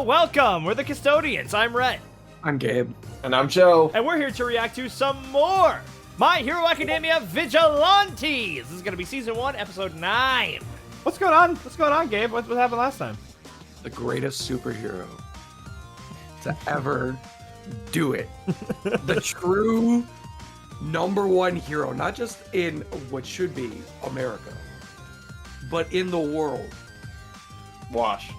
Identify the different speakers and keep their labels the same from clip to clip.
Speaker 1: welcome! We're the Custodians. I'm Rhett.
Speaker 2: I'm Gabe.
Speaker 3: And I'm Joe.
Speaker 1: And we're here to react to some more My Hero Academia Vigilantes! This is gonna be Season 1, Episode 9. What's going on? What's going on, Gabe? What happened last time?
Speaker 2: The greatest superhero to ever do it. The true #1 hero, not just in what should be America, but in the world.
Speaker 3: Wash.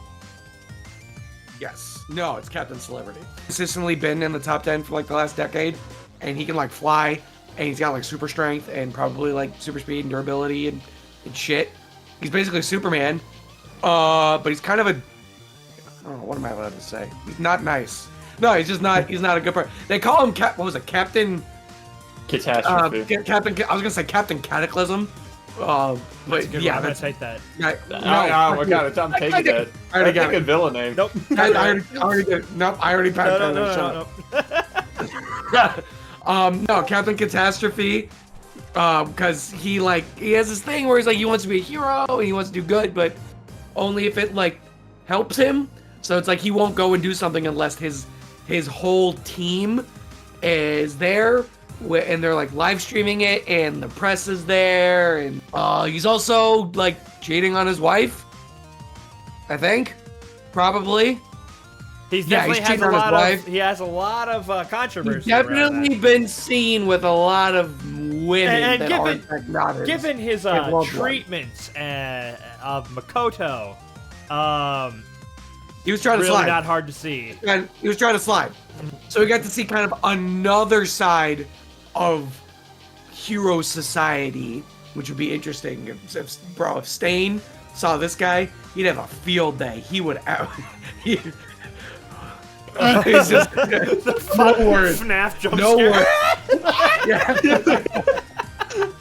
Speaker 2: Yes. No, it's Captain Celebrity. Consistently been in the top 10 for like the last decade, and he can like fly, and he's got like super strength and probably like super speed and durability and shit. He's basically Superman, but he's kind of a, I don't know, what am I allowed to say? He's not nice. No, he's just not, he's not a good person. They call him, what was it, Captain?
Speaker 3: Catastrophe.
Speaker 2: Captain, I was gonna say Captain Cataclysm. But yeah,
Speaker 1: I'm gonna take that.
Speaker 3: I'm taking that.
Speaker 2: I already got
Speaker 3: a
Speaker 2: it.
Speaker 3: villain name.
Speaker 1: Nope.
Speaker 2: I already did. Nope, I already passed no, Captain Catastrophe. Because he has this thing where he's like, he wants to be a hero and he wants to do good, but only if it like helps him. So it's like he won't go and do something unless his whole team is there, and they're like live streaming it, and the press is there, and he's also like cheating on his wife. I think, probably.
Speaker 1: He's definitely
Speaker 2: cheating on his wife.
Speaker 1: He has a lot of controversy.
Speaker 2: He's definitely been seen with a lot of women
Speaker 1: and
Speaker 2: that aren't acknowledged.
Speaker 1: Given his treatments of Makoto,
Speaker 2: he was trying to
Speaker 1: really
Speaker 2: slide.
Speaker 1: not hard to see.
Speaker 2: And he was trying to slide. So we got to see kind of another side of hero society, which would be interesting. If Stain saw this guy, he'd have a field day. He would out. He's just no word.
Speaker 1: FNAF jump
Speaker 2: No
Speaker 1: scare.
Speaker 2: word.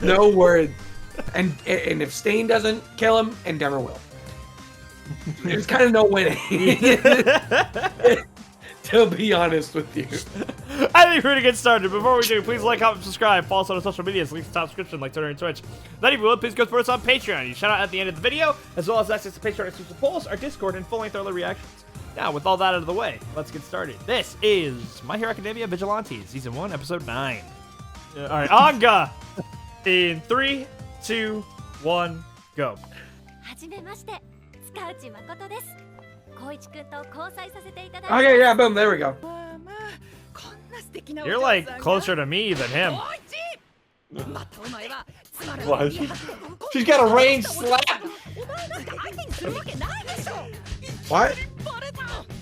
Speaker 2: No word. And if Stain doesn't kill him, Endeavor will. There's kind of no winning. To be honest with you.
Speaker 1: I think we're gonna get started. Before we do, please like, comment, subscribe, follow us on our social medias, links in the top description, like Twitter and Twitch. Then if you will, please go support us on Patreon. You shout out at the end of the video, as well as access to Patreon exclusive polls, our Discord, and full-length early reactions. Now, with all that out of the way, let's get started. This is My Hero Academia Vigilantes, Season 1, Episode 9. Alright, Anga! In 3, 2, 1, go.
Speaker 2: Okay, yeah, boom, there we go.
Speaker 1: You're like closer to me than him.
Speaker 3: What? She's got a ranged slap.
Speaker 2: What?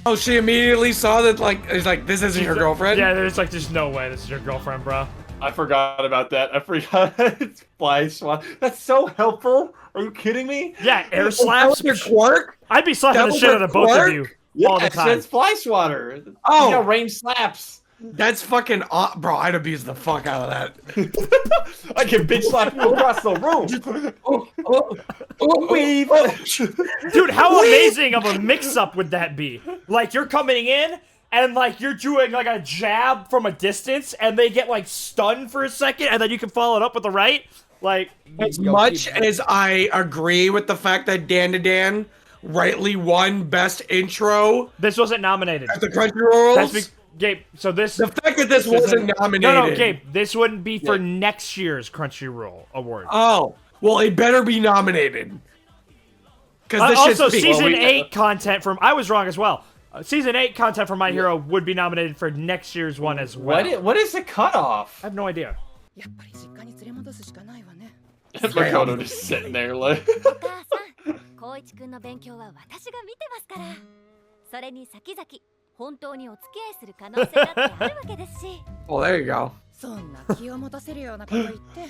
Speaker 2: Oh, she immediately saw that, it's like, this isn't your girlfriend?
Speaker 1: Yeah, there's no way this is your girlfriend, bro.
Speaker 3: I forgot about that. I forgot. It's fly swat. That's so helpful. Are you kidding me?
Speaker 1: Yeah, air slaps.
Speaker 2: Your quirk?
Speaker 1: I'd be slapping the shit out of both of you all the time.
Speaker 3: It's fly swatter.
Speaker 2: Oh,
Speaker 3: you got ranged slaps.
Speaker 2: That's fucking bro. I'd abuse the fuck out of that.
Speaker 3: I can bitch slap you across the room. Weave.
Speaker 1: Dude, how amazing of a mix-up would that be? Like, you're coming in, and like you're doing like a jab from a distance, and they get like stunned for a second, and then you can follow it up with the right. Like,
Speaker 2: as much as I agree with the fact that Dan to Dan rightly won Best Intro,
Speaker 1: this wasn't nominated
Speaker 2: at the Crunchyroll.
Speaker 1: Gabe, so the
Speaker 2: fact that this wasn't nominated.
Speaker 1: No, Gabe, this wouldn't be for next year's Crunchyroll award.
Speaker 2: Oh, well, it better be nominated. Because
Speaker 1: also, season 8 content from I was wrong as well. Season 8 content from My Hero would be nominated for next year's one as well.
Speaker 3: What is the cutoff?
Speaker 1: I have no idea.
Speaker 3: Makoto just sitting there like.
Speaker 2: Well, there you go.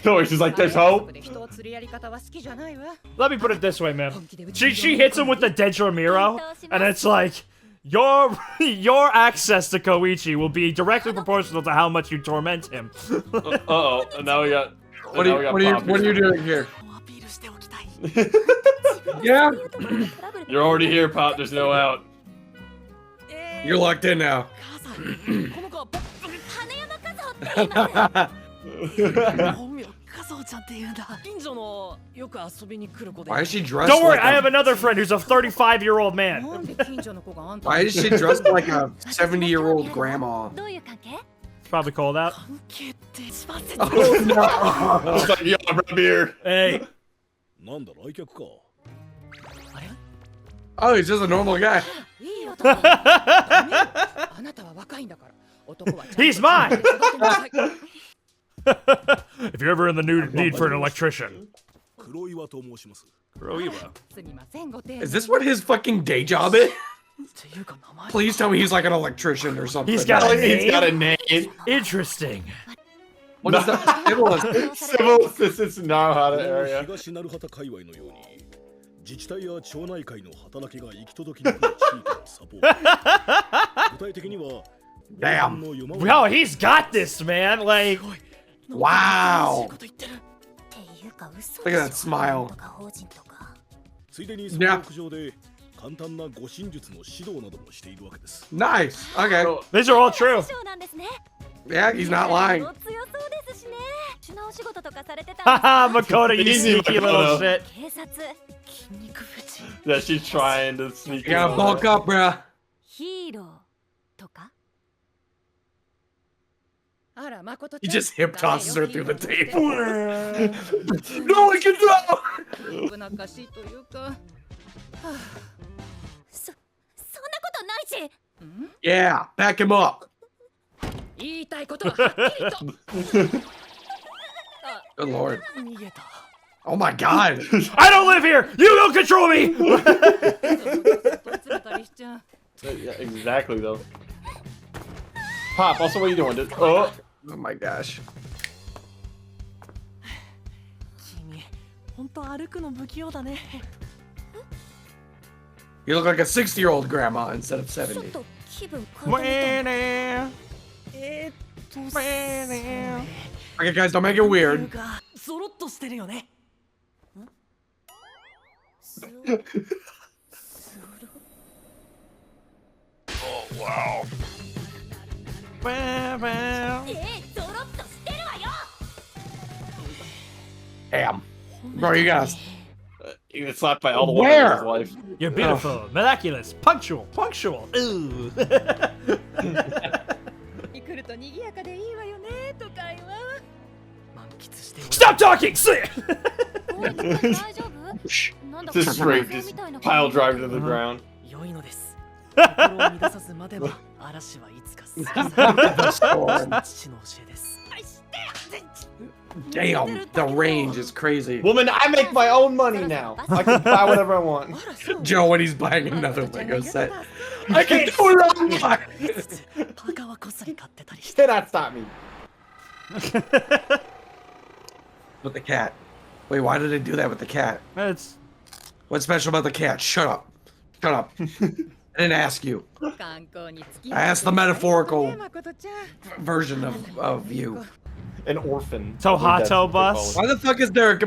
Speaker 3: So she's like, there's hope.
Speaker 1: Let me put it this way, man. She hits him with the Dendramiro, and it's like, your access to Koichi will be directly proportional to how much you torment him.
Speaker 3: Uh-oh, and now we got.
Speaker 2: What are you doing here? Yeah.
Speaker 3: You're already here, Pop. There's no out.
Speaker 2: You're locked in now. Why is she dressed
Speaker 1: Don't worry,
Speaker 2: like
Speaker 1: I have another friend who's a 35-year-old man.
Speaker 2: Why is she dressed like a 70-year-old grandma?
Speaker 1: It's probably cold out.
Speaker 2: Oh, no.
Speaker 3: I was like, yo, I'm right here.
Speaker 1: Hey.
Speaker 2: Oh, he's just a normal guy.
Speaker 1: He's mine! If you're ever in the need for an electrician. Kuroiwa.
Speaker 2: Is this what his fucking day job is? Please tell me he's like an electrician or something.
Speaker 1: He's got a name?
Speaker 3: He's got a name.
Speaker 1: Interesting.
Speaker 2: What is that? Civil assistant?
Speaker 3: Civil assistants in Naruhata area.
Speaker 4: 自治体や町内会の働きが行き届きにくい地域のサポート。具体的には
Speaker 2: Damn.
Speaker 1: Yo, he's got this, man. Like,
Speaker 2: Wow. Look at that smile.
Speaker 4: ついでにその屋上で簡単な護身術の指導などもしているわけです。
Speaker 2: Nice. Okay.
Speaker 1: these are all true.
Speaker 2: Yeah, he's not lying.
Speaker 1: Haha, Makoto, you
Speaker 3: Easy,
Speaker 1: sneaky little
Speaker 3: Makoto.
Speaker 1: shit.
Speaker 3: Yeah, she's trying to sneak
Speaker 2: You gotta
Speaker 3: in.
Speaker 2: bulk up, bruh. He just hip tosses her through the table. No one can tell. Yeah, back him up. Good lord. Oh my god.
Speaker 1: I don't live here! You don't control me!
Speaker 3: Yeah, exactly though. Pop, also what are you doing? Oh.
Speaker 2: Oh my gosh. You look like a 60-year-old grandma instead of 70. Okay, guys, don't make it weird.
Speaker 3: Oh wow.
Speaker 2: Damn. Bro, you guys.
Speaker 3: You get slapped by all the
Speaker 2: Where?
Speaker 3: women in his life.
Speaker 1: You're beautiful, miraculous, punctual. Ooh. Stop talking! Sit!
Speaker 3: Just straight, just pile drive to the ground.
Speaker 2: Damn, the range is crazy.
Speaker 3: Woman, I make my own money now. I can buy whatever I want.
Speaker 2: Joe, when he's buying another Lego set, I can do it online.
Speaker 3: Cannot stop me.
Speaker 2: With the cat. Wait, why did they do that with the cat?
Speaker 1: It's
Speaker 2: What's special about the cat? Shut up. Shut up. I didn't ask you. I asked the metaphorical version of you.
Speaker 3: An orphan.
Speaker 1: Tohato bus.
Speaker 2: Why the fuck is there a...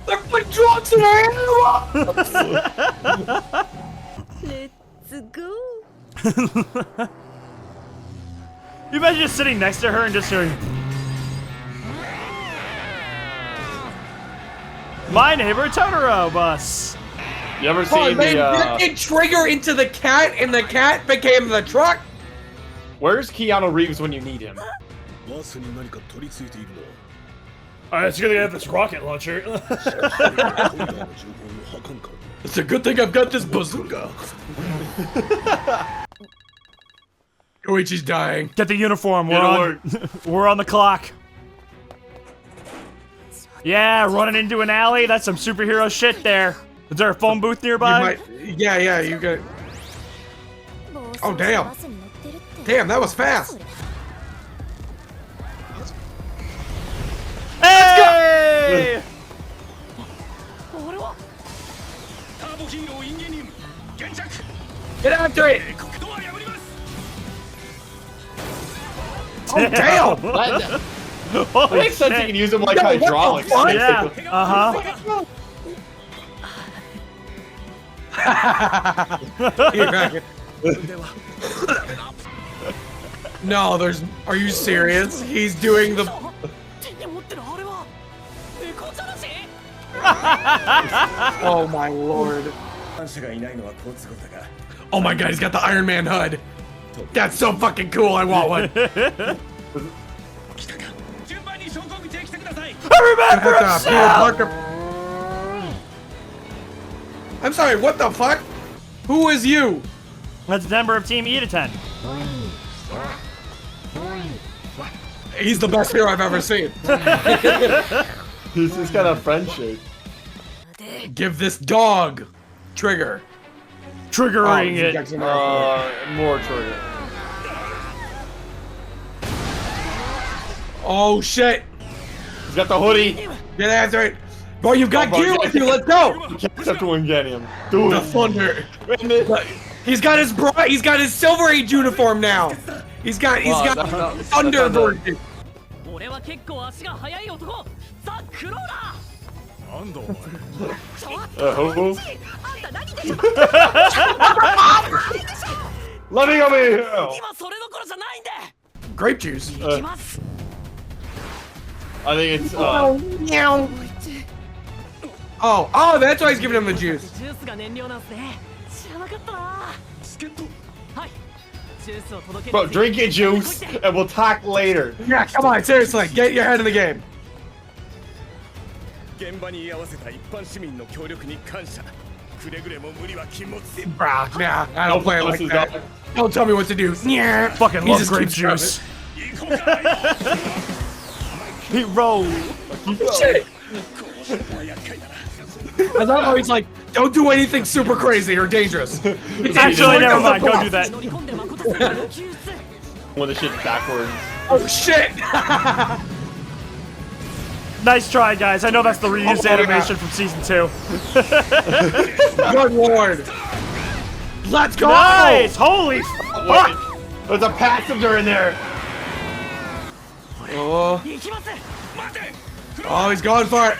Speaker 2: They're putting drugs in our animals!
Speaker 1: You imagine just sitting next to her and just hearing. My neighbor Totoro bus.
Speaker 3: You ever
Speaker 2: Oh,
Speaker 3: seen
Speaker 2: they
Speaker 3: the,
Speaker 2: did trigger into the cat and the cat became the truck?
Speaker 3: where's Keanu Reeves when you need him?
Speaker 4: バスに何か取り付いているのは
Speaker 1: Alright, it's gonna have this rocket launcher.
Speaker 4: トリガーの情報を吐かんから
Speaker 2: It's a good thing I've got this bazooka. Koichi's dying.
Speaker 1: Get the uniform. We're
Speaker 3: It'll
Speaker 1: on. We're on the clock. Yeah, running into an alley. That's some superhero shit there. Is there a phone booth nearby?
Speaker 2: Yeah, you got. Oh damn! Damn, that was fast.
Speaker 1: Hey!
Speaker 4: ターボヒーローインゲニウム現着
Speaker 2: Get after it!
Speaker 4: 国土は破ります
Speaker 2: Oh damn!
Speaker 3: It makes sense you can use them like
Speaker 2: Yo, what the
Speaker 3: hydraulics.
Speaker 2: fuck?
Speaker 1: Yeah. Uh-huh.
Speaker 2: No, there's. Are you serious? He's doing the. Oh my lord. Oh my god, he's got the Iron Man hood. That's so fucking cool. I want one. I'm sorry, what the fuck? Who is you?
Speaker 1: That's a member of Team Ida-10.
Speaker 2: He's the best hero I've ever seen.
Speaker 3: He's got a friendship.
Speaker 2: Give this dog trigger.
Speaker 1: Triggering it.
Speaker 3: More trigger.
Speaker 2: Oh shit.
Speaker 3: He's got the hoodie.
Speaker 2: Get after it. Bro, you've got
Speaker 3: Bro,
Speaker 2: gear with you. Let's go.
Speaker 3: You can't accept the Winganium. Do
Speaker 2: The
Speaker 3: it.
Speaker 2: thunder.
Speaker 3: But-
Speaker 2: He's got his he's got his Silver Age uniform now. He's got
Speaker 3: no,
Speaker 2: Thunder
Speaker 3: that's not
Speaker 2: version.
Speaker 3: Who? Let me go here.
Speaker 2: Grape juice.
Speaker 3: I think it's
Speaker 2: Oh, that's why he's giving him the juice.
Speaker 3: Bro, drink your juice and we'll talk later.
Speaker 2: Yeah, come on, seriously, get your head in the game. Bruh, nah, I don't play it like that. Don't tell me what to do. Yeah,
Speaker 1: Fucking
Speaker 2: he
Speaker 1: love
Speaker 2: just
Speaker 1: grape
Speaker 2: keeps
Speaker 1: juice. He rolled.
Speaker 2: Shit. I love how he's like, don't do anything super crazy or dangerous.
Speaker 1: Actually, never mind. Go do that.
Speaker 3: When the shit backwards.
Speaker 2: Oh shit!
Speaker 1: Nice try, guys. I know that's the reused animation from season 2.
Speaker 2: Good lord! Let's go!
Speaker 1: Nice! Holy fuck!
Speaker 3: There's a passenger in there.
Speaker 2: Oh, he's going for it.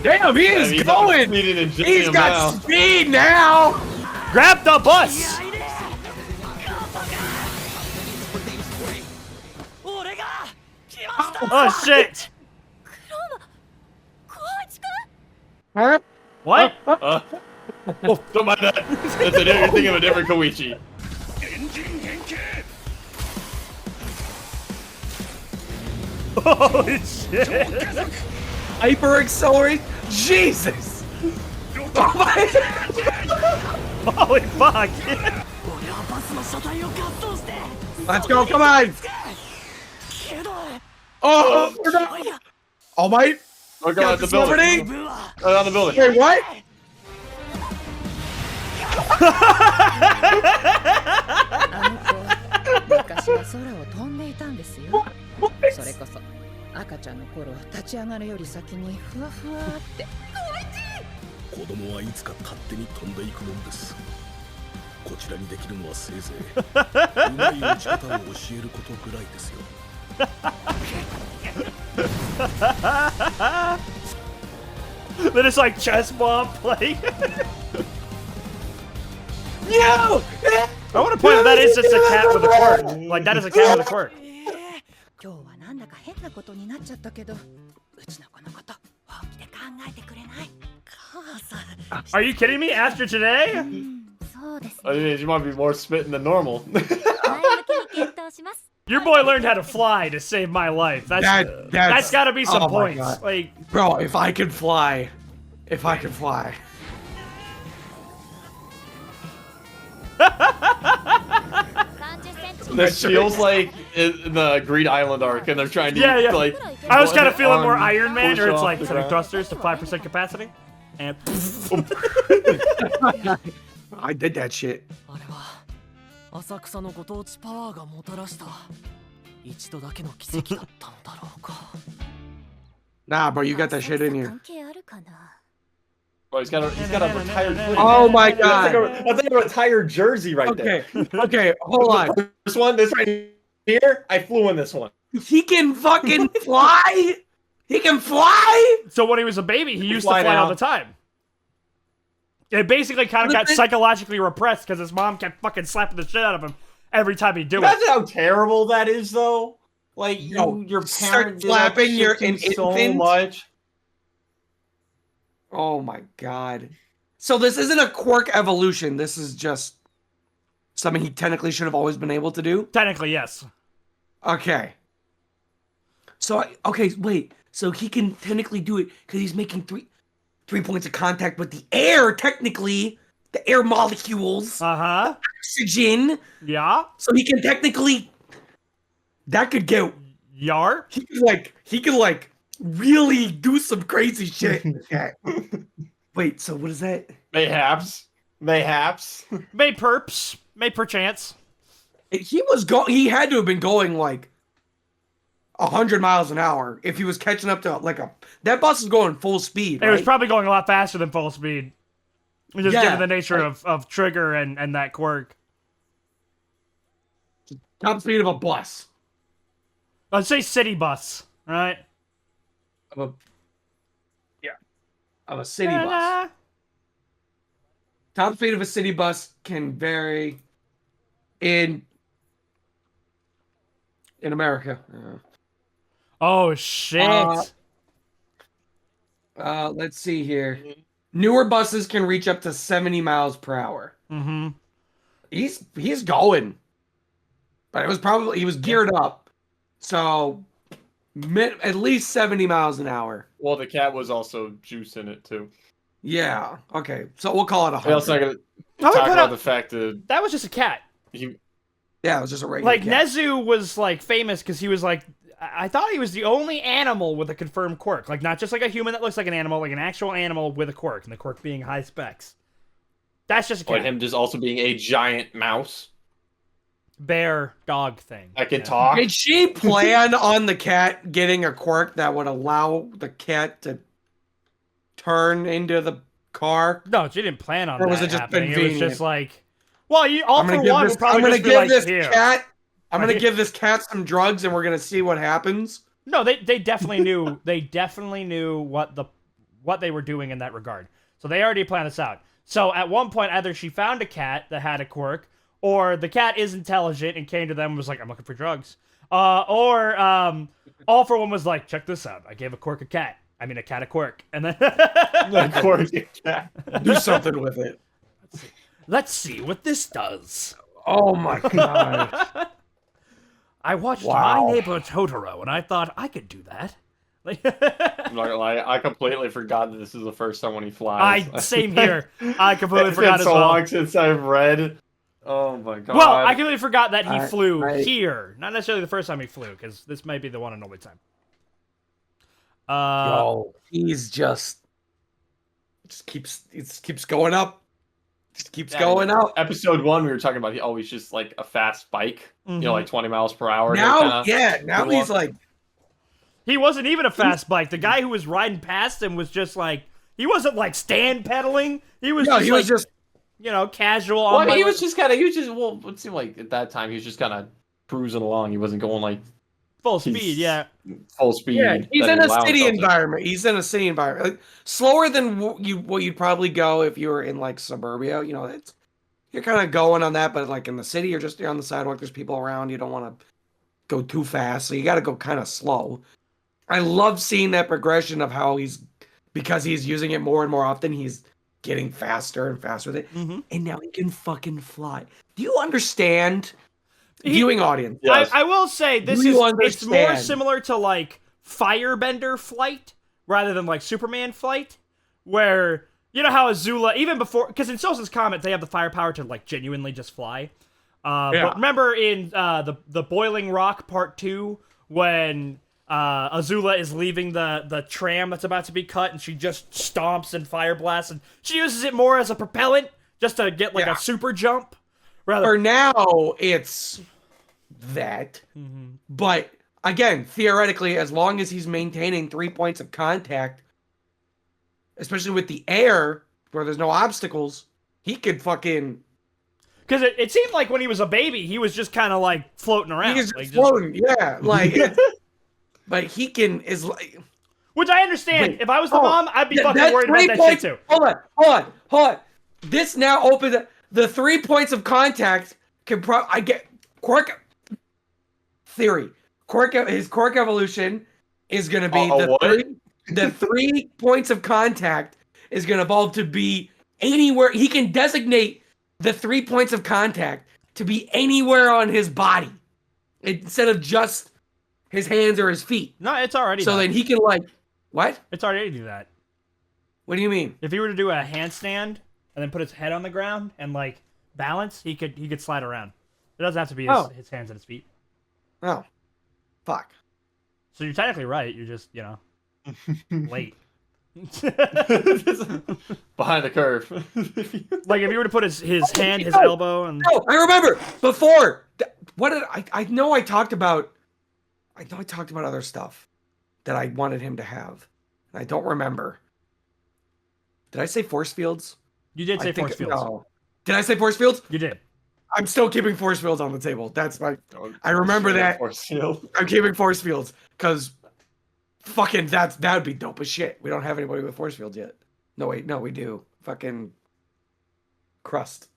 Speaker 2: Damn, he is
Speaker 3: he's
Speaker 2: going! He's got speed now!
Speaker 1: Grab the bus! Oh shit!
Speaker 2: Huh?
Speaker 1: What?
Speaker 3: Don't mind that. That's a different thing of a different Koichi.
Speaker 1: Holy shit!
Speaker 2: Hyper accelerate? Jesus! Oh my
Speaker 1: Holy fuck!
Speaker 2: Let's go, come on! Oh, All Might?
Speaker 3: Oh god, the building.
Speaker 2: Celebrity?
Speaker 3: On the building.
Speaker 2: Wait, what?
Speaker 1: Then it's like chest bomb playing.
Speaker 2: No!
Speaker 1: I want to point out that is just a cat with a quirk. Like, that is a cat with a quirk. Are you kidding me? After today?
Speaker 3: I mean, you might be more smitten than normal.
Speaker 1: Your boy learned how to fly to save my life. That's gotta be some points. Like,
Speaker 2: bro, if I could fly. If I could fly.
Speaker 3: This feels like in the Greed Island arc, and they're trying to like.
Speaker 1: I was kind of feeling more Iron Man,
Speaker 3: push
Speaker 1: or it's
Speaker 3: off
Speaker 1: like
Speaker 3: the
Speaker 1: setting
Speaker 3: ground.
Speaker 1: thrusters to 5% capacity, and
Speaker 2: I did that shit. Nah, bro, you got that shit in you.
Speaker 3: Bro, he's got a retired.
Speaker 2: Oh my god.
Speaker 3: That's like a retired jersey right there.
Speaker 2: Okay, hold on.
Speaker 3: This right here, I flew in this one.
Speaker 2: He can fucking fly? He can fly?
Speaker 1: so when he was a baby, he used to
Speaker 3: fly
Speaker 1: fly
Speaker 3: now.
Speaker 1: all the time. It basically kind of got psychologically repressed because his mom kept fucking slapping the shit out of him every time he'd do it.
Speaker 3: Imagine how terrible that is, though. Like, your parent
Speaker 2: slapping your
Speaker 3: so
Speaker 2: infant?
Speaker 3: much.
Speaker 2: Oh my god. So this isn't a quirk evolution. This is just something he technically should have always been able to do?
Speaker 1: Technically, yes.
Speaker 2: Okay. So, okay, wait. So he can technically do it because he's making three points of contact with the air, technically. The air molecules.
Speaker 1: Uh-huh.
Speaker 2: Oxygen.
Speaker 1: Yeah.
Speaker 2: So he can technically... That could get...
Speaker 1: Yar?
Speaker 2: He could really do some crazy shit. Okay. Wait, so what is that?
Speaker 3: Mayhaps.
Speaker 1: May perchance.
Speaker 2: He had to have been going like 100 miles an hour if he was catching up to that bus is going full speed.
Speaker 1: It was probably going a lot faster than full speed. Just given the nature of Trigger and that quirk.
Speaker 2: Top speed of a bus.
Speaker 1: I'd say city bus, right?
Speaker 2: Of a city bus. Top speed of a city bus can vary in America.
Speaker 1: Oh shit.
Speaker 2: Let's see here. Newer buses can reach up to 70 miles per hour.
Speaker 1: Mm-hmm.
Speaker 2: He's going. But he was geared up. So at least 70 miles an hour.
Speaker 3: Well, the cat was also juicing it too.
Speaker 2: Yeah. Okay. So we'll call it 100.
Speaker 3: We're also not gonna talk about the fact
Speaker 1: that was just a cat.
Speaker 2: Yeah, it was just a regular cat.
Speaker 1: Nezu was famous because he was I thought he was the only animal with a confirmed quirk. Not just a human that looks like an animal, an actual animal with a quirk, and the quirk being high specs. That's just a cat.
Speaker 3: Or him just also being a giant mouse.
Speaker 1: Bear dog thing.
Speaker 3: I can talk.
Speaker 2: Did she plan on the cat getting a quirk that would allow the cat to turn into the car?
Speaker 1: No, she didn't plan on that. Or was it just
Speaker 2: convenient?
Speaker 1: It was just well, you all for one would probably just be
Speaker 2: I'm gonna give this cat some drugs, and we're gonna see what happens.
Speaker 1: No, they definitely knew. They definitely knew what they were doing in that regard. So they already planned this out. So at one point, either she found a cat that had a quirk, or the cat is intelligent and came to them and was like, "I'm looking for drugs," or all for one was like, "Check this out. I gave a cat a quirk," and then
Speaker 3: a quirk cat.
Speaker 2: Do something with it.
Speaker 1: Let's see what this does.
Speaker 2: Oh my god.
Speaker 1: I watched My Neighbor Totoro, and I thought I could do that.
Speaker 3: I'm not gonna lie, I completely forgot that this is the first time when he flies.
Speaker 1: Same here. I completely forgot as well.
Speaker 3: It's been so long since I've read. Oh my god.
Speaker 1: Well, I completely forgot that he flew here. Not necessarily the first time he flew, because this might be the one and only time.
Speaker 2: He's just keeps going up. Just keeps going up.
Speaker 3: Episode 1, we were talking about he's just a fast bike, 20 miles per hour.
Speaker 2: Now he's
Speaker 1: he wasn't even a fast bike. The guy who was riding past him was just he wasn't stand pedaling. He was just casual.
Speaker 3: Well, it seemed like at that time he was just kind of cruising along. He wasn't going
Speaker 1: full speed. Yeah,
Speaker 3: full speed.
Speaker 2: Yeah, he's in a city environment. Slower than what you'd probably go if you were in suburbia. You're kind of going on that, but in the city, you're on the sidewalk. There's people around. You don't want to go too fast, so you got to go kind of slow. I love seeing that progression of how because he's using it more and more often, he's getting faster and faster with it, and now he can fucking fly. Do you understand? Viewing audience.
Speaker 1: Yes. I will say it's more similar to Firebender flight rather than Superman flight, where how Azula even before, because in Sosa's Comet they have the firepower to genuinely just fly. But remember in the Boiling Rock Part 2 when Azula is leaving the tram that's about to be cut and she just stomps and fire blasts and she uses it more as a propellant just to get a super jump.
Speaker 2: For now, it's that. But again, theoretically, as long as he's maintaining 3 points of contact, especially with the air where there's no obstacles, he could fucking.
Speaker 1: Because it seemed like when he was a baby, he was just kind of floating around.
Speaker 2: He was just floating, yeah. But he can
Speaker 1: Which I understand. If I was the mom, I'd be fucking worried about that shit too.
Speaker 2: Hold on. this now opens the 3 points of contact can I get Quark theory. His Quark evolution is going to be the 3 points of contact is going to evolve to be anywhere. He can designate the 3 points of contact to be anywhere on his body instead of just his hands or his feet.
Speaker 1: No, it's already.
Speaker 2: So then he can what?
Speaker 1: It's already do that.
Speaker 2: What do you mean?
Speaker 1: If he were to do a handstand and then put his head on the ground and balance, he could slide around. It doesn't have to be his hands and his feet.
Speaker 2: Oh, fuck.
Speaker 1: So you're technically right. You're just late.
Speaker 3: Behind the curve.
Speaker 1: Like if you were to put his hand, his elbow, and
Speaker 2: I remember before. What did I know? I talked about other stuff that I wanted him to have. I don't remember. Did I say force fields?
Speaker 1: You did say force fields.
Speaker 2: No. Did I say force fields?
Speaker 1: You did.
Speaker 2: I'm still keeping force fields on the table. That's my. I remember that.
Speaker 3: Force field.
Speaker 2: I'm keeping force fields because fucking that would be dope as shit. We don't have anybody with force fields yet. No, wait, no, we do. Fucking Crust.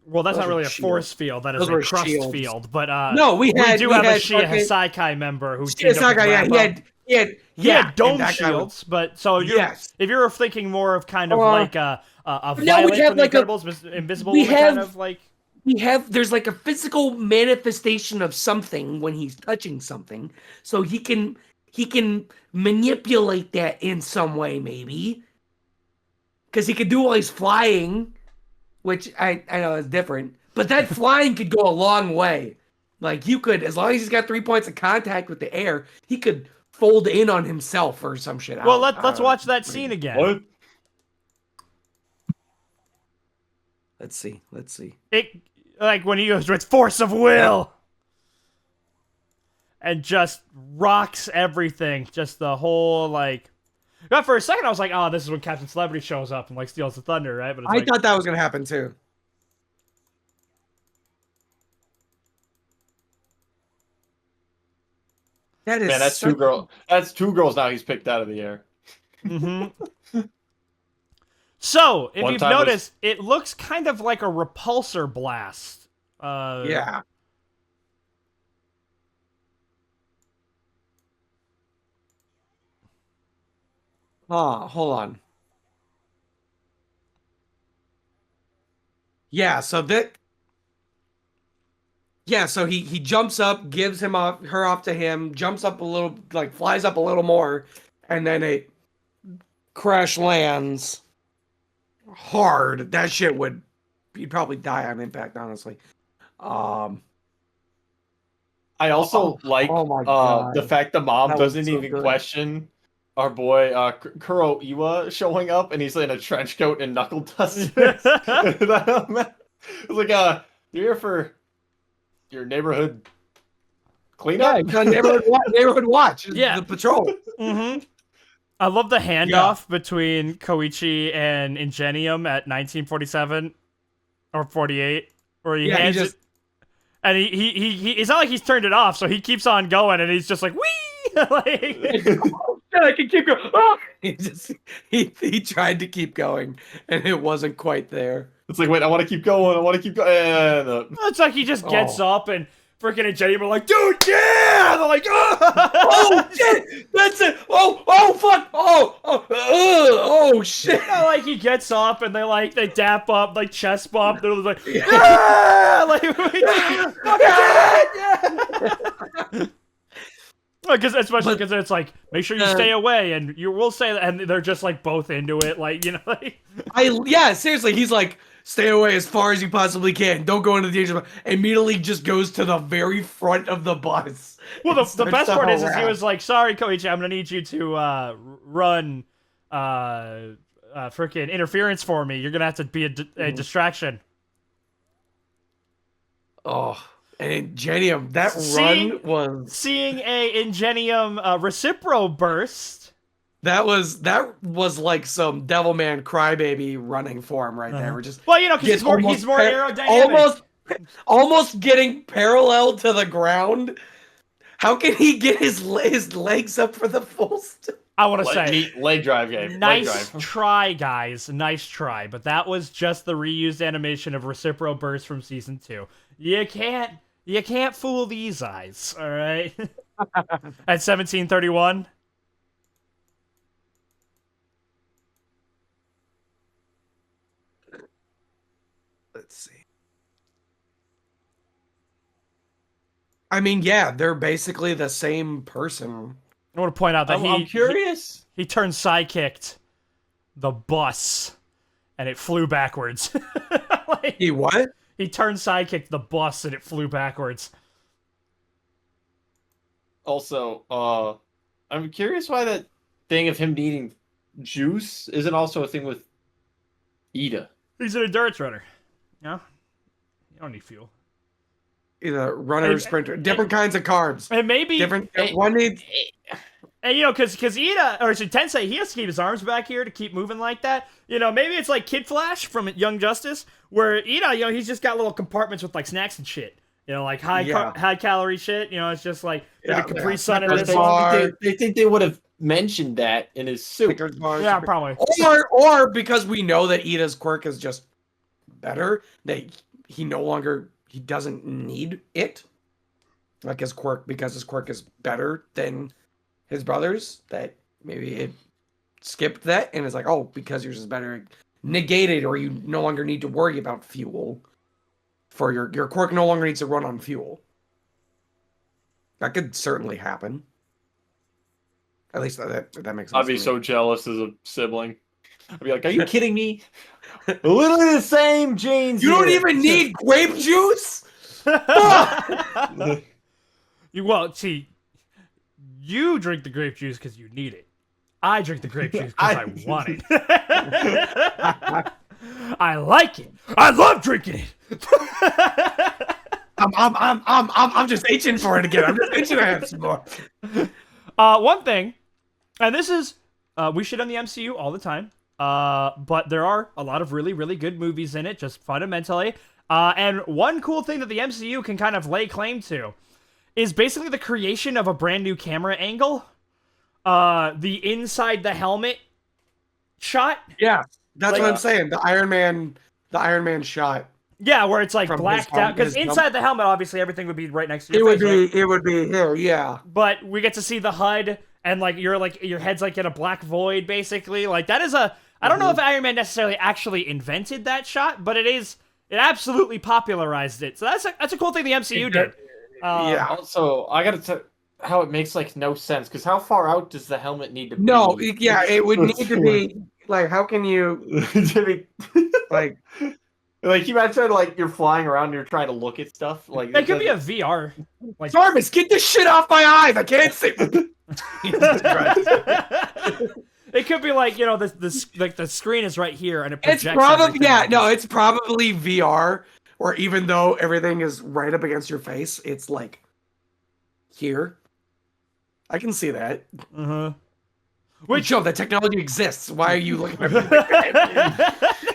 Speaker 1: Well, that's not really a force field. That is a crust field. But
Speaker 2: no, we
Speaker 1: do have a Shia
Speaker 2: fucking
Speaker 1: Hasakai member who
Speaker 2: Shia Hasakai,
Speaker 1: he had dome shields. But so if you're thinking more of kind of like a Violet from the Incredibles, invisible kind of like.
Speaker 2: There's like a physical manifestation of something when he's touching something, so he can manipulate that in some way, maybe, because he could do while he's flying, which I know is different, but that flying could go a long way. Like you could, as long as he's got 3 points of contact with the air, he could fold in on himself or some shit.
Speaker 1: Well, let's watch that scene again.
Speaker 3: What?
Speaker 2: Let's see.
Speaker 1: Like when he goes with force of will and just rocks everything. Just the whole But for a second I was like, oh, this is when Captain Celebrity shows up and steals the thunder, right? But
Speaker 2: I thought that was gonna happen too. That is
Speaker 3: that's two girls. That's 2 girls now he's picked out of the air.
Speaker 1: Mm-hmm. So, if you've noticed, it looks kind of like a repulsor blast.
Speaker 2: Yeah. Oh, hold on. Yeah, so he jumps up, gives her off to him, jumps up a little, flies up a little more, and then it crash lands hard. That shit you'd probably die on impact, honestly.
Speaker 3: I also the fact the mom doesn't even question our boy Kuro Iwa showing up, and he's in a trench coat and knuckle duster. It's like, you're here for your neighborhood cleanup?
Speaker 2: Yeah, neighborhood watch.
Speaker 1: Yeah.
Speaker 2: The patrol.
Speaker 1: Mm-hmm. I love the handoff between Koichi and Ingenium at 1947 or 48, where he hands it, and he it's not like he's turned it off, so he keeps on going, and he's just like, wee!
Speaker 2: I can keep going. Oh! He tried to keep going, and it wasn't quite there.
Speaker 3: It's like, wait, I want to keep going.
Speaker 1: It's like he just gets up and freaking Ingenium are like, dude, yeah! And they're like,
Speaker 2: oh shit, that's it. Oh fuck, oh shit.
Speaker 1: Yeah, like he gets up and they dap up, chest bump. They're like, yeah, yeah. Especially because it's like, make sure you stay away, and you will say that, and they're just both into it,
Speaker 2: seriously, he's like, stay away as far as you possibly can. Don't go into the danger. Immediately just goes to the very front of the bus.
Speaker 1: Well, the best part is he was like, sorry, Koichi, I'm going to need you to run freaking interference for me. You're going to have to be a distraction.
Speaker 2: Oh, and Ingenium, that run was...
Speaker 1: Seeing a Ingenium Recipro burst...
Speaker 2: That was like some Devilman Crybaby running form right there. We're just
Speaker 1: because he's more aerodynamic.
Speaker 2: Almost getting parallel to the ground. How can he get his legs up for the full?
Speaker 1: I want to say,
Speaker 3: leg drive game.
Speaker 1: Nice try, guys. Nice try. But that was just the reused animation of Recipro Burst from season 2. You can't fool these eyes. All right. At 1731.
Speaker 2: Let's see. I mean, yeah, they're basically the same person.
Speaker 1: I want to point out that
Speaker 3: I'm curious.
Speaker 1: He turned sidekicked the bus, and it flew backwards. Like,
Speaker 2: He what?
Speaker 1: He turned sidekicked the bus, and it flew backwards.
Speaker 3: Also, I'm curious why that thing of him needing juice isn't also a thing with Ida.
Speaker 1: He's an endurance runner. No, you don't need fuel.
Speaker 2: Either runner or sprinter. Different kinds of carbs.
Speaker 1: And maybe
Speaker 2: different. One needs.
Speaker 1: And you know, because Ida, or Tensei, he has to keep his arms back here to keep moving like that. You know, maybe it's like Kid Flash from Young Justice, where Ida, you know, he's just got little compartments with like snacks and shit. You know, like high calorie shit. You know, it's just like the Capri Sun in this one.
Speaker 3: They think they would have mentioned that in his suit.
Speaker 1: Yeah, probably.
Speaker 2: Or because we know that Ida's quirk is just better, that he doesn't need it. Like his quirk, because his quirk is better than his brother's, that maybe it skipped that and it's like, oh, because yours is better, negated, or you no longer need to worry about fuel. For your quirk no longer needs to run on fuel. That could certainly happen. At least that makes sense.
Speaker 3: I'd be so jealous as a sibling. I'd be like, are you kidding me? Literally the same genes.
Speaker 2: You don't even need grape juice?
Speaker 1: Well, see, you drink the grape juice because you need it. I drink the grape juice because I want it. I like it. I love drinking it.
Speaker 2: I'm just itching for it again. I'm just itching to have some more.
Speaker 1: One thing, and this is, we shit on the MCU all the time, but there are a lot of really, really good movies in it, just fundamentally. And one cool thing that the MCU can kind of lay claim to is basically the creation of a brand new camera angle. The inside the helmet shot.
Speaker 2: Yeah, that's what I'm saying. The Iron Man shot.
Speaker 1: Yeah, where it's like blacked out, because inside the helmet, obviously everything would be right next to your face.
Speaker 2: It would be here, yeah.
Speaker 1: But we get to see the HUD, and your head's like in a black void, basically. Like that is a. I don't know if Iron Man necessarily actually invented that shot, but it absolutely popularized it. So that's a cool thing the MCU did.
Speaker 2: Yeah.
Speaker 3: Also, I gotta tell how it makes like no sense, because how far out does the helmet need to be?
Speaker 2: No, yeah, it would need to be like, how can you like
Speaker 3: you imagine like you're flying around and you're trying to look at stuff like
Speaker 1: it could be a VR.
Speaker 2: Like, Jarvis, get this shit off my eyes! I can't see.
Speaker 1: It could be like, you know, the screen is right here and it projects.
Speaker 2: It's probably it's probably VR, or even though everything is right up against your face, it's like here. I can see that. Wait, Joe, that technology exists. Why are you looking at me?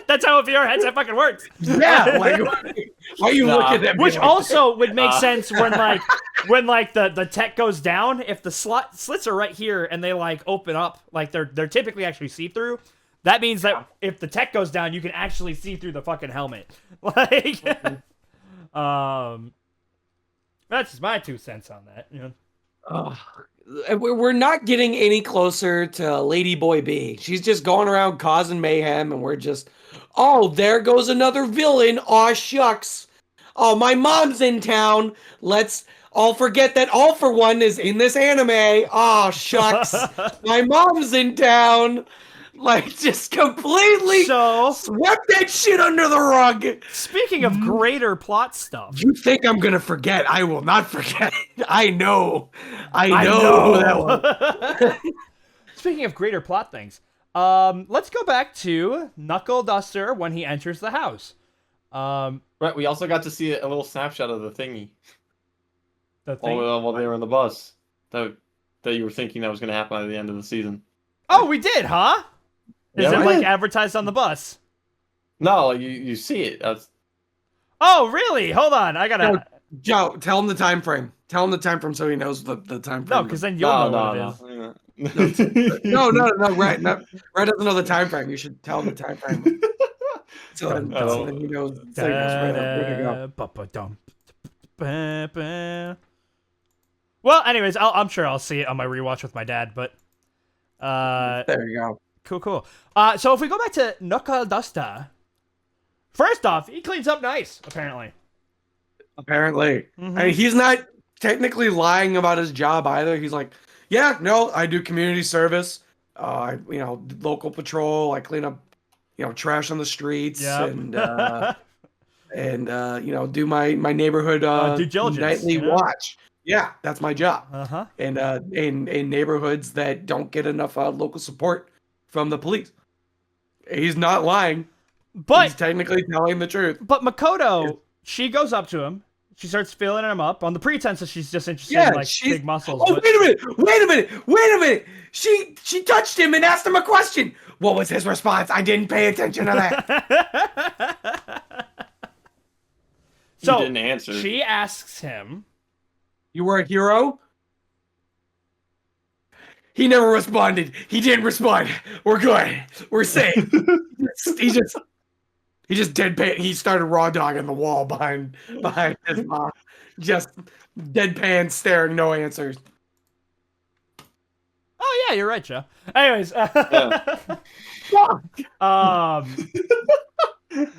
Speaker 1: That's how a VR headset fucking works.
Speaker 2: Yeah, like, why are you looking at me?
Speaker 1: Which also would make sense when the tech goes down. If the slits are right here and they like open up, like they're typically actually see through. That means that if the tech goes down, you can actually see through the fucking helmet. Like, that's just my 2 cents on that. You know?
Speaker 2: We're not getting any closer to Lady Boy B. She's just going around causing mayhem, and we're just, oh, there goes another villain. Aw, shucks. Oh, my mom's in town. Let's all forget that All For One is in this anime. Aw, shucks. My mom's in town. Like, just completely swept that shit under the rug.
Speaker 1: Speaking of greater plot stuff.
Speaker 2: You think I'm going to forget? I will not forget. I know that one.
Speaker 1: Speaking of greater plot things, let's go back to Knuckle Duster when he enters the house.
Speaker 3: Right, we also got to see a little snapshot of the thingy.
Speaker 1: The thing?
Speaker 3: While they were in the bus. That you were thinking that was going to happen at the end of the season.
Speaker 1: Oh, we did, huh? Is it like advertised on the bus?
Speaker 3: No, you see it.
Speaker 1: Oh, really? Hold on, I gotta.
Speaker 2: Joe, tell him the time frame. Tell him the time frame so he knows the time frame.
Speaker 1: No, because then you'll know what it is.
Speaker 2: No, Right. Right doesn't know the time frame. You should tell him the time frame. So then he knows where to
Speaker 1: go. Well, anyways, I'm sure I'll see it on my rewatch with my dad, but
Speaker 2: there you go.
Speaker 1: Cool. So if we go back to Knuckle Duster, first off, he cleans up nice, apparently.
Speaker 2: Mm-hmm. I mean, he's not technically lying about his job either. He's like, yeah, no, I do community service. Local patrol. I clean up, trash on the streets, and do my neighborhood
Speaker 1: due diligence,
Speaker 2: nightly watch. Yeah, that's my job.
Speaker 1: Uh-huh.
Speaker 2: And in neighborhoods that don't get enough local support from the police, he's not lying.
Speaker 1: But
Speaker 2: he's technically telling the truth.
Speaker 1: But Makoto, she goes up to him. She starts filling him up on the pretense that she's just interested in big muscles.
Speaker 2: Oh, wait a minute! She touched him and asked him a question. What was his response? I didn't pay attention to
Speaker 1: that. So
Speaker 3: he didn't answer.
Speaker 1: She asks him,
Speaker 2: "You were a hero?" He never responded. He didn't respond. We're good. We're safe. He just deadpan. He started raw dogging the wall behind his mom. Just deadpan staring, no answers.
Speaker 1: Oh yeah, you're right, Joe. Anyways,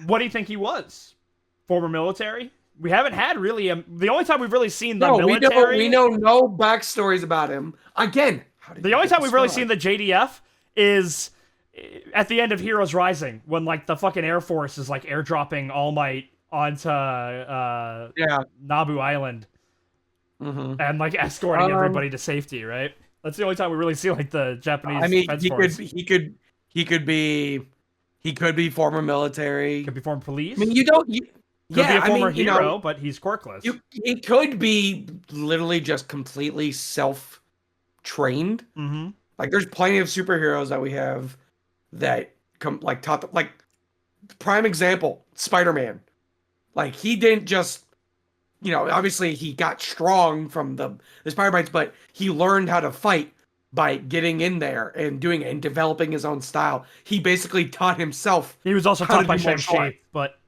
Speaker 1: what do you think he was? Former military? We haven't had really the only time we've really seen the military.
Speaker 2: We know no backstories about him. Again,
Speaker 1: the only time we've really seen the JDF is at the end of Heroes Rising, when like the fucking Air Force is like airdropping All Might onto Naboo Island, and like escorting everybody to safety. Right. That's the only time we really see like the Japanese.
Speaker 2: I mean,
Speaker 1: Force.
Speaker 2: he could be former military.
Speaker 1: Could be former police.
Speaker 2: I mean, you don't.
Speaker 1: Could be a former hero, but he's quirkless.
Speaker 2: He could be literally just completely self-trained.
Speaker 1: Mm-hmm.
Speaker 2: Like, there's plenty of superheroes that we have that come prime example, Spider-Man. Like, he didn't just, obviously he got strong from the spider bites, but he learned how to fight by getting in there and doing it and developing his own style. He basically taught himself.
Speaker 1: He was also taught by Shang-Chi, but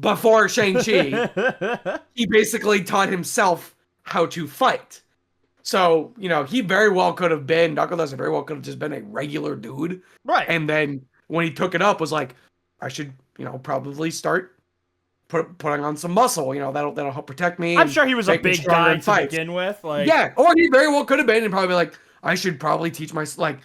Speaker 2: before Shang-Chi, he basically taught himself how to fight. So, he very well could have been, Knuckle Duster very well could have just been a regular dude.
Speaker 1: Right.
Speaker 2: And then when he took it up, was like, I should, probably start putting on some muscle, that'll help protect me.
Speaker 1: I'm sure he was a big guy to begin with.
Speaker 2: Yeah, or he very well could have been and probably like, I should probably teach myself,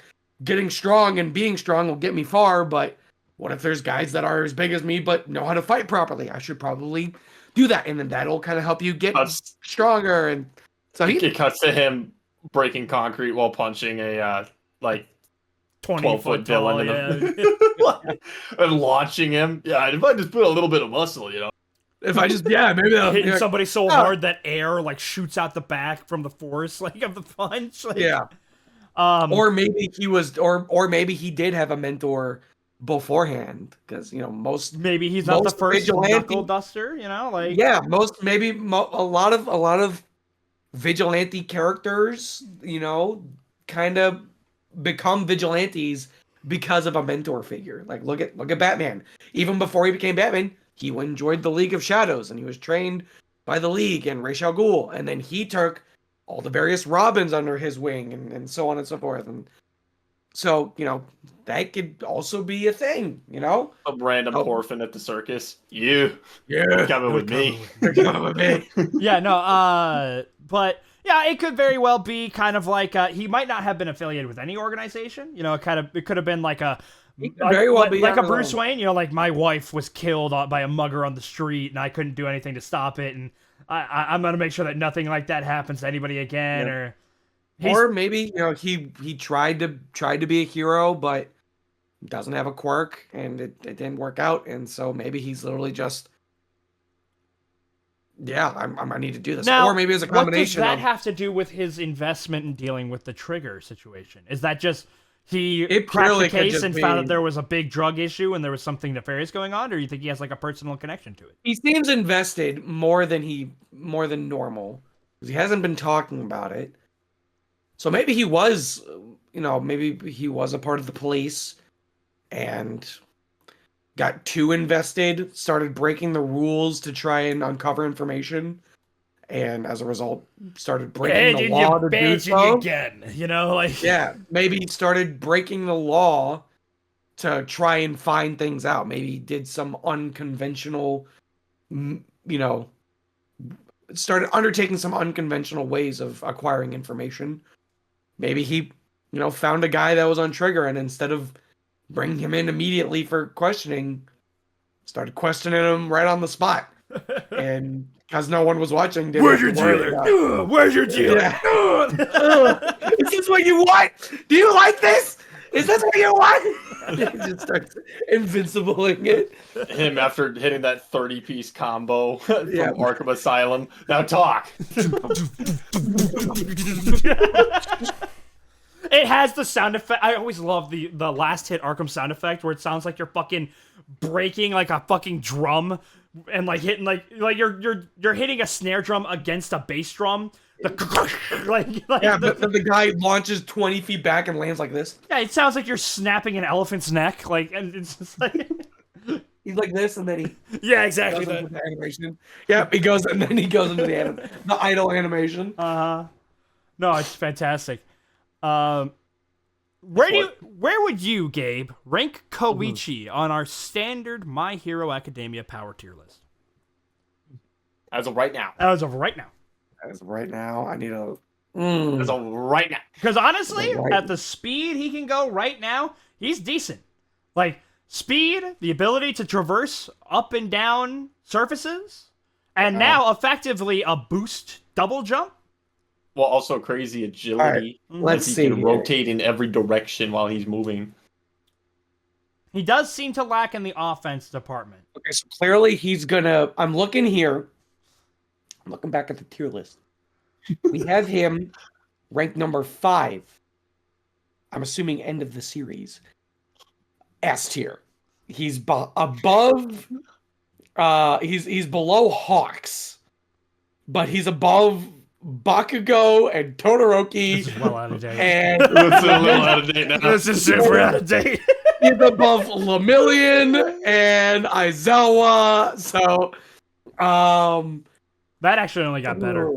Speaker 2: getting strong and being strong will get me far, but what if there's guys that are as big as me but know how to fight properly? I should probably do that, and then that'll kind of help you get stronger. And so
Speaker 3: it cuts to him breaking concrete while punching a 12-foot villain and launching him. Yeah, if I just put a little bit of muscle,
Speaker 2: If I just maybe that'll
Speaker 1: hitting somebody so hard that air shoots out the back from the force of the punch.
Speaker 2: Or maybe he was, or maybe he did have a mentor beforehand, because
Speaker 1: maybe he's not the first Knuckle Duster.
Speaker 2: A lot of vigilante characters, kind of become vigilantes because of a mentor figure. Like look at Batman. Even before he became Batman, he enjoyed the League of Shadows and he was trained by the League and Ra's al Ghul, and then he took all the various Robins under his wing and so on and so forth. And so, that could also be a thing, A
Speaker 3: random orphan at the circus. You're coming with me.
Speaker 2: You're coming with me.
Speaker 1: But yeah, it could very well be kind of like he might not have been affiliated with any organization. It could have been like a Bruce Wayne. Like my wife was killed by a mugger on the street, and I couldn't do anything to stop it, and I'm gonna make sure that nothing like that happens to anybody again.
Speaker 2: Or maybe he tried to be a hero, but doesn't have a quirk, and it didn't work out, and so maybe he's literally just. I need to do this.
Speaker 1: Now,
Speaker 2: or maybe it's a combination.
Speaker 1: What does that have to do with his investment in dealing with the Trigger situation? Is that just he cracked the case and found that there was a big drug issue and there was something nefarious going on, or you think he has a personal connection to it?
Speaker 2: He seems invested more than normal, because he hasn't been talking about it. So maybe he was, maybe he was a part of the police and got too invested, started breaking the rules to try and uncover information, and as a result, started breaking the law to do so.
Speaker 1: Again, like
Speaker 2: yeah, maybe he started breaking the law to try and find things out. Maybe he did some unconventional, started undertaking some unconventional ways of acquiring information. Maybe he, found a guy that was on trigger, and instead of bringing him in immediately for questioning, started questioning him right on the spot. And because no one was watching,
Speaker 1: where's your dealer? Where's your dealer?
Speaker 2: Yeah. Is this what you want? Do you like this? Is this what you want? He just starts invincibling it.
Speaker 3: Him after hitting that 30-piece combo from Arkham Asylum. Now talk.
Speaker 1: It has the sound effect. I always love the last hit Arkham sound effect where it sounds like you're fucking breaking like a fucking drum and like hitting like you're hitting a snare drum against a bass drum. But
Speaker 2: the guy launches 20 feet back and lands like this.
Speaker 1: Yeah, it sounds like you're snapping an elephant's neck. And it's just like
Speaker 2: he's like this, and then he
Speaker 1: exactly
Speaker 2: the animation. Yeah, he goes into the idle animation.
Speaker 1: No, it's fantastic. Where would you, Gabe, rank Koichi on our standard My Hero Academia power tier list?
Speaker 3: As of right now.
Speaker 2: I need a...
Speaker 3: As of right now.
Speaker 1: Because honestly, at the speed he can go right now, he's decent. Like, speed, the ability to traverse up and down surfaces, and now effectively a boost double jump.
Speaker 3: Well, also crazy agility.
Speaker 2: Right, let's see.
Speaker 3: He can rotate in every direction while he's moving.
Speaker 1: He does seem to lack in the offense department.
Speaker 2: Okay, so clearly he's gonna... I'm looking here. I'm looking back at the tier list. We have him ranked number 5. I'm assuming end of the series. S tier. He's above... he's below Hawks. But he's above... Bakugo and Todoroki.
Speaker 1: This is well out of date.
Speaker 2: And
Speaker 3: It's a little out of date now.
Speaker 1: This is super out of date.
Speaker 2: He's above Lemillion and Aizawa. So,
Speaker 1: that actually only got better.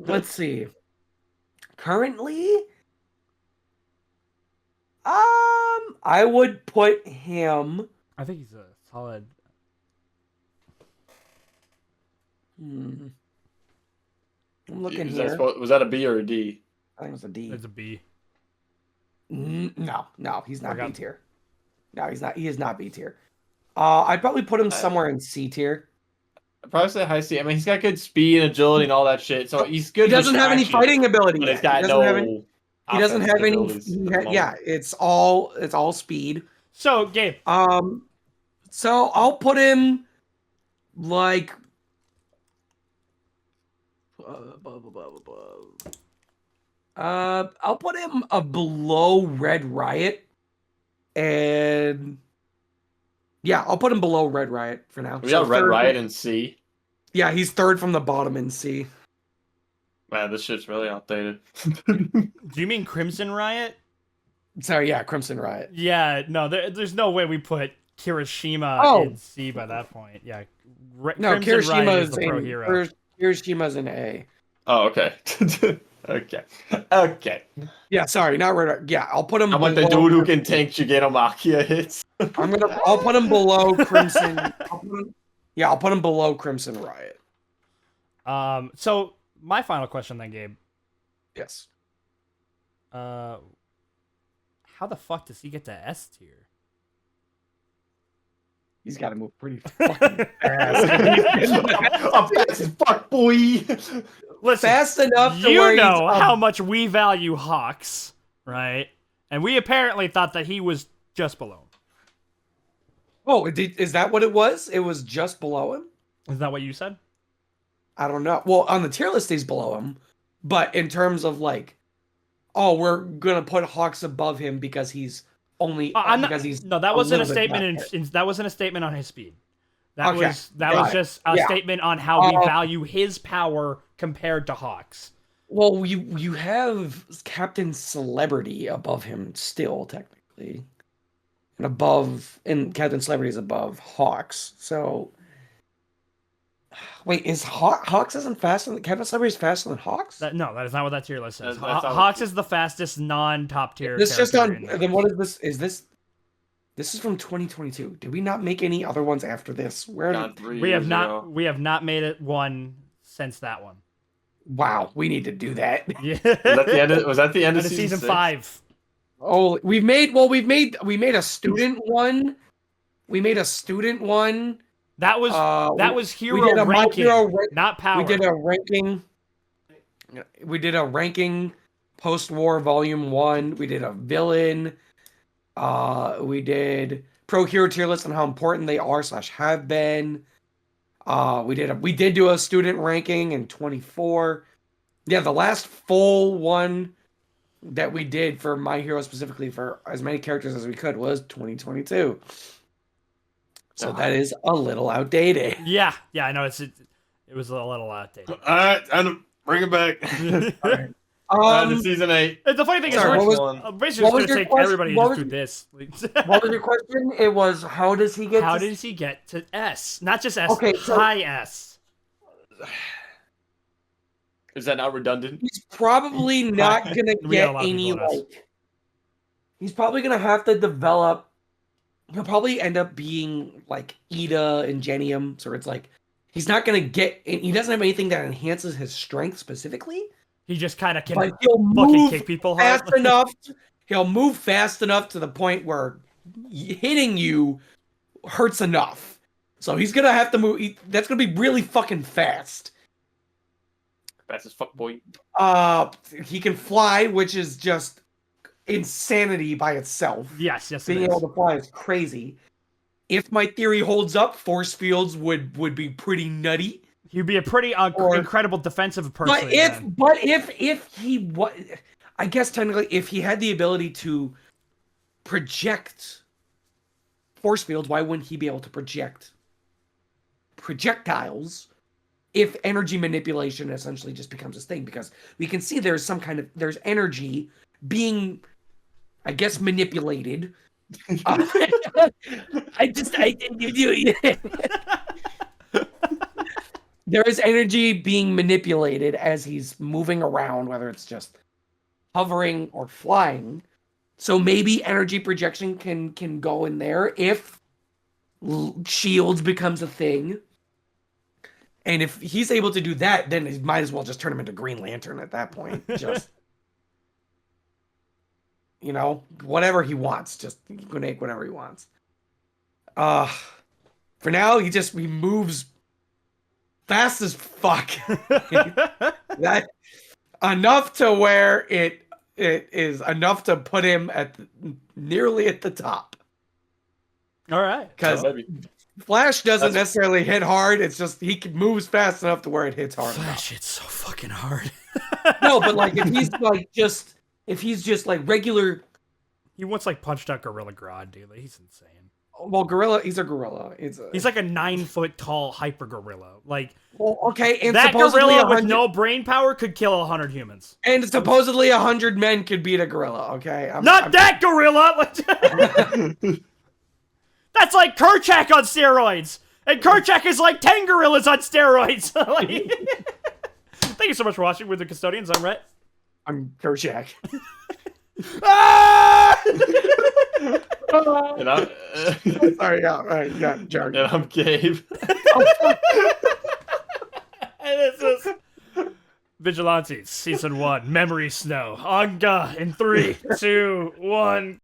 Speaker 2: Let's see. Currently, I would put him.
Speaker 1: I think he's a solid.
Speaker 2: I'm looking
Speaker 3: Was
Speaker 2: here.
Speaker 3: was that a B or a D?
Speaker 2: I think it was a D.
Speaker 1: It's a B.
Speaker 2: No, he's not B tier. No, he's not. He is not B tier. I'd probably put him somewhere in C tier.
Speaker 3: I'd probably say high C. I mean, he's got good speed and agility and all that shit, so he's good.
Speaker 2: He doesn't have any fighting ability.
Speaker 3: But he's got no.
Speaker 2: He doesn't have any. Yeah, it's all speed.
Speaker 1: So, Gabe.
Speaker 2: So I'll put him like. I'll put him below Red Riot, and I'll put him below Red Riot for now.
Speaker 3: We got Red Riot in C.
Speaker 2: Yeah, he's third from the bottom in C.
Speaker 3: Man, this shit's really outdated.
Speaker 1: Do you mean Crimson Riot?
Speaker 2: Sorry, yeah, Crimson Riot.
Speaker 1: Yeah, no, there's no way we put Kirishima in C by that point. Yeah,
Speaker 2: Kirishima
Speaker 1: is the pro hero.
Speaker 2: Kirishima's an A.
Speaker 3: Oh, okay. Okay.
Speaker 2: Yeah, sorry, not Red. Yeah, I'll put him.
Speaker 3: I want the dude who can tank Shigeno Makia hits.
Speaker 2: I'll put him below Crimson. I'll put him below Crimson Riot.
Speaker 1: So my final question then, Gabe.
Speaker 2: Yes.
Speaker 1: How the fuck does he get to S tier?
Speaker 2: He's got to move pretty fucking fast.
Speaker 3: I'm fast as fuck, boy.
Speaker 2: Listen, fast enough to
Speaker 1: you know how much we value Hawks, right? And we apparently thought that he was just below him.
Speaker 2: Oh, is that what it was? It was just below him?
Speaker 1: Is that what you said?
Speaker 2: I don't know. Well, on the tier list, he's below him. But in terms of like, we're going to put Hawks above him because he's only...
Speaker 1: that wasn't a statement. That wasn't a statement on his speed. That was just a statement on how we value his power compared to Hawks.
Speaker 2: Well, you have Captain Celebrity above him still, technically. And Captain Celebrity is above Hawks. So wait, is Hawks isn't faster than Captain Celebrity is faster than Hawks?
Speaker 1: No, that is not what that tier list says.
Speaker 3: That's not
Speaker 1: Hawks is the fastest non-top tier.
Speaker 2: This just
Speaker 1: character
Speaker 2: on.
Speaker 1: in the
Speaker 2: Then what is this? Is this? This is from 2022. Did we not make any other ones after this?
Speaker 1: We have not made it one since that one.
Speaker 2: Wow, we need to do that.
Speaker 1: Yeah.
Speaker 3: Was that the end of
Speaker 1: season
Speaker 3: 6?
Speaker 1: 5?
Speaker 2: Oh, we made a student one. We made a student one.
Speaker 1: That was hero
Speaker 2: we did a
Speaker 1: ranking, not power.
Speaker 2: We did a ranking. We did a ranking post-war volume 1. We did a villain. We did pro hero tier list on how important they are / have been. We did do a student ranking in 24. Yeah, the last full one that we did for My Hero specifically for as many characters as we could was 2022. So that is a little outdated.
Speaker 1: Yeah, I know it was a little outdated.
Speaker 3: All right, time to bring it back.
Speaker 2: All right.
Speaker 3: To season 8.
Speaker 1: The funny thing is, we're basically just gonna take everybody and just do this.
Speaker 2: What was your question? It was how does he get
Speaker 1: to S? Not just S.
Speaker 2: Okay,
Speaker 1: high S.
Speaker 3: Is that not redundant?
Speaker 2: He's probably not gonna get any like. He's probably gonna have to develop. He'll probably end up being like Ida and Genium, so it's like he's not gonna get. He doesn't have anything that enhances his strength specifically.
Speaker 1: He just kind of can
Speaker 2: fucking
Speaker 1: kick people
Speaker 2: fast
Speaker 1: hard.
Speaker 2: enough. He'll move fast enough to the point where hitting you hurts enough. So he's gonna have to move. That's gonna be really fucking fast.
Speaker 3: Fast as fuck, boy.
Speaker 2: He can fly, which is just insanity by itself.
Speaker 1: Yes.
Speaker 2: Being able to fly is crazy. If my theory holds up, force fields would be pretty nutty.
Speaker 1: He'd be a pretty incredible defensive person.
Speaker 2: But if he was, I guess technically, if he had the ability to project force fields, why wouldn't he be able to project projectiles? If energy manipulation essentially just becomes his thing, because we can see there's energy being, I guess, manipulated. There is energy being manipulated as he's moving around, whether it's just hovering or flying. So maybe energy projection can go in there if shields becomes a thing. And if he's able to do that, then he might as well just turn him into Green Lantern at that point. Just, whatever he wants. Just he can make whatever he wants. For now, he moves fast as fuck. That enough to where it is enough to put him nearly at the top.
Speaker 1: All right.
Speaker 2: Because Flash doesn't necessarily hit hard. It's just he moves fast enough to where it hits hard.
Speaker 1: Flash hits so fucking hard.
Speaker 2: No, but like if he's just like regular.
Speaker 1: He once like punched out Gorilla Grodd, dude. Like, he's insane.
Speaker 2: Well, he's a gorilla.
Speaker 1: He's like a 9-foot tall hyper gorilla. Like,
Speaker 2: well, okay, and
Speaker 1: that gorilla with no brain power could kill 100 humans.
Speaker 2: And supposedly 100 men could beat a gorilla. Okay,
Speaker 1: that gorilla. That's like Kerchak on steroids, and Kerchak is like 10 gorillas on steroids. Thank you so much for watching. We're the Custodians. I'm Rhett.
Speaker 2: I'm Kerchak.
Speaker 3: And I'm
Speaker 2: sorry, yeah, Jared.
Speaker 3: And I'm Gabe.
Speaker 1: And this is Vigilantes Season 1 Memory Snow. On in 3, 2, 1.